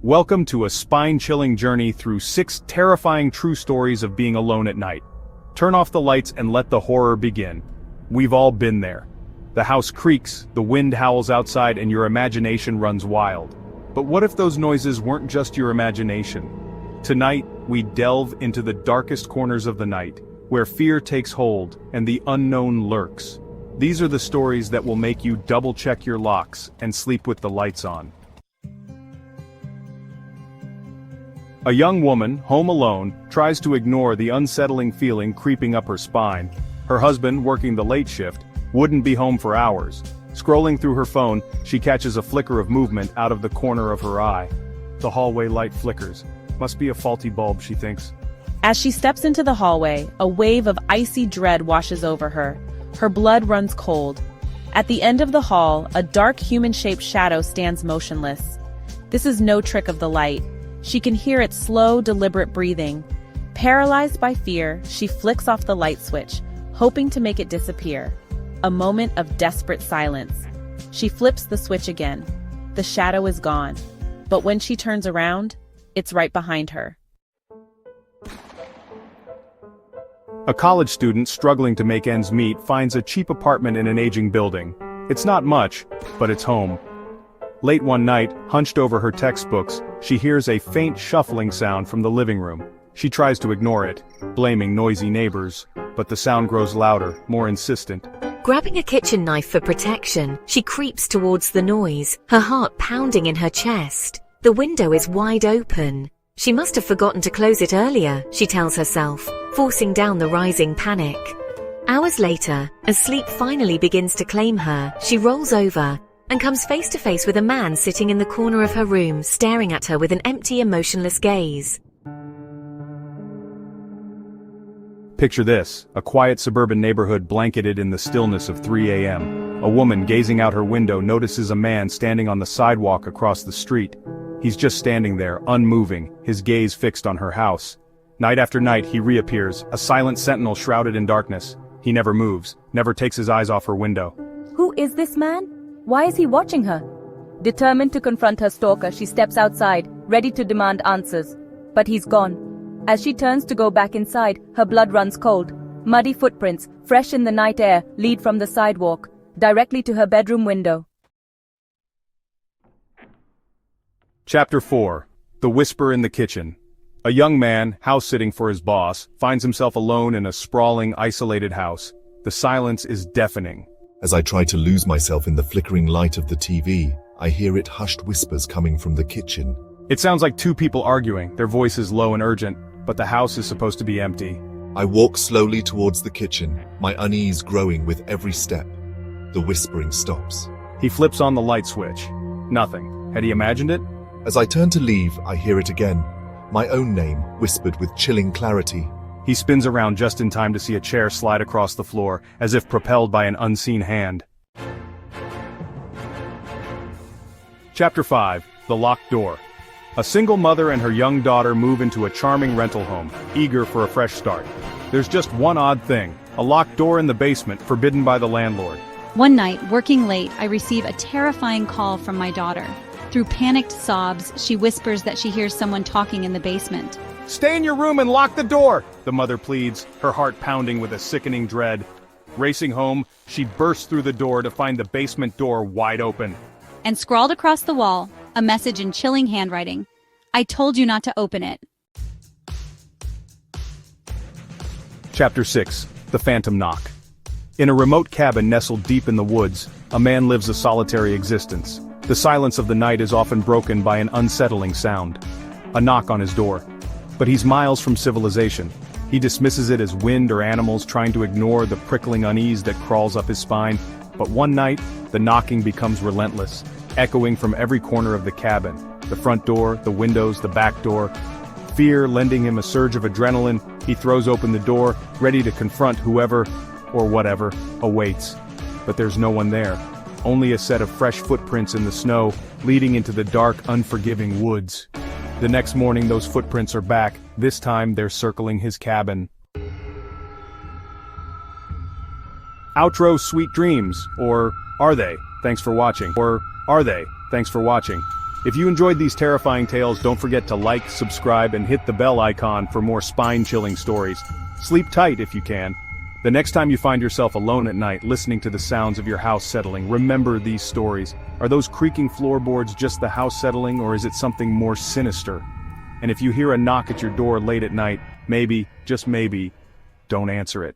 Welcome to a spine-chilling journey through 6 terrifying true stories of being alone at night. Turn off the lights and let the horror begin. We've all been there. The house creaks, the wind howls outside, and your imagination runs wild. But what if those noises weren't just your imagination? Tonight, we delve into the darkest corners of the night, where fear takes hold and the unknown lurks. These are the stories that will make you double-check your locks and sleep with the lights on. A young woman, home alone, tries to ignore the unsettling feeling creeping up her spine. Her husband, working the late shift, wouldn't be home for hours. Scrolling through her phone, she catches a flicker of movement out of the corner of her eye. The hallway light flickers. Must be a faulty bulb, she thinks. As she steps into the hallway, a wave of icy dread washes over her. Her blood runs cold. At the end of the hall, a dark human-shaped shadow stands motionless. This is no trick of the light. She can hear its slow, deliberate breathing. Paralyzed by fear, she flicks off the light switch, hoping to make it disappear. A moment of desperate silence. She flips the switch again. The shadow is gone. But when she turns around, it's right behind her. A college student struggling to make ends meet finds a cheap apartment in an aging building. It's not much, but it's home. Late one night, hunched over her textbooks, she hears a faint shuffling sound from the living room. She tries to ignore it, blaming noisy neighbors, but the sound grows louder, more insistent. Grabbing a kitchen knife for protection, she creeps towards the noise, her heart pounding in her chest. The window is wide open. She must have forgotten to close it earlier, she tells herself, forcing down the rising panic. Hours later, as sleep finally begins to claim her, she rolls over and comes face to face with a man sitting in the corner of her room, staring at her with an empty, emotionless gaze. Picture this, a quiet suburban neighborhood blanketed in the stillness of 3 a.m. A woman gazing out her window notices a man standing on the sidewalk across the street. He's just standing there, unmoving, his gaze fixed on her house. Night after night he reappears, a silent sentinel shrouded in darkness. He never moves, never takes his eyes off her window. Who is this man? Why is he watching her? Determined to confront her stalker, she steps outside, ready to demand answers. But he's gone. As she turns to go back inside, her blood runs cold. Muddy footprints, fresh in the night air, lead from the sidewalk, directly to her bedroom window. Chapter 4. The Whisper in the Kitchen. A young man, house-sitting for his boss, finds himself alone in a sprawling, isolated house. The silence is deafening. As I try to lose myself in the flickering light of the TV, I hear it hushed whispers coming from the kitchen. It sounds like 2 people arguing, their voices low and urgent, but the house is supposed to be empty. I walk slowly towards the kitchen, my unease growing with every step. The whispering stops. He flips on the light switch. Nothing. Had he imagined it? As I turn to leave, I hear it again. My own name, whispered with chilling clarity. He spins around just in time to see a chair slide across the floor, as if propelled by an unseen hand. Chapter 5. The Locked Door. A single mother and her young daughter move into a charming rental home, eager for a fresh start. There's just one odd thing, a locked door in the basement, forbidden by the landlord. One night, working late, I receive a terrifying call from my daughter. Through panicked sobs, she whispers that she hears someone talking in the basement. "Stay in your room and lock the door!" the mother pleads, her heart pounding with a sickening dread. Racing home, she bursts through the door to find the basement door wide open. And scrawled across the wall, a message in chilling handwriting. "I told you not to open it." Chapter 6. The Phantom Knock. In a remote cabin nestled deep in the woods, a man lives a solitary existence. The silence of the night is often broken by an unsettling sound. A knock on his door. But he's miles from civilization. He dismisses it as wind or animals trying to ignore the prickling unease that crawls up his spine. But one night, the knocking becomes relentless, echoing from every corner of the cabin. The front door, the windows, the back door. Fear lending him a surge of adrenaline, he throws open the door, ready to confront whoever, or whatever, awaits. But there's no one there. Only a set of fresh footprints in the snow, leading into the dark, unforgiving woods. The next morning those footprints are back, this time they're circling his cabin. Outro Sweet Dreams, or are they? Thanks for watching. Or are they? Thanks for watching. If you enjoyed these terrifying tales, don't forget to like, subscribe, and hit the bell icon for more spine-chilling stories. Sleep tight if you can. The next time you find yourself alone at night listening to the sounds of your house settling, remember these stories. Are those creaking floorboards just the house settling, or is it something more sinister? And if you hear a knock at your door late at night, maybe, just maybe, don't answer it.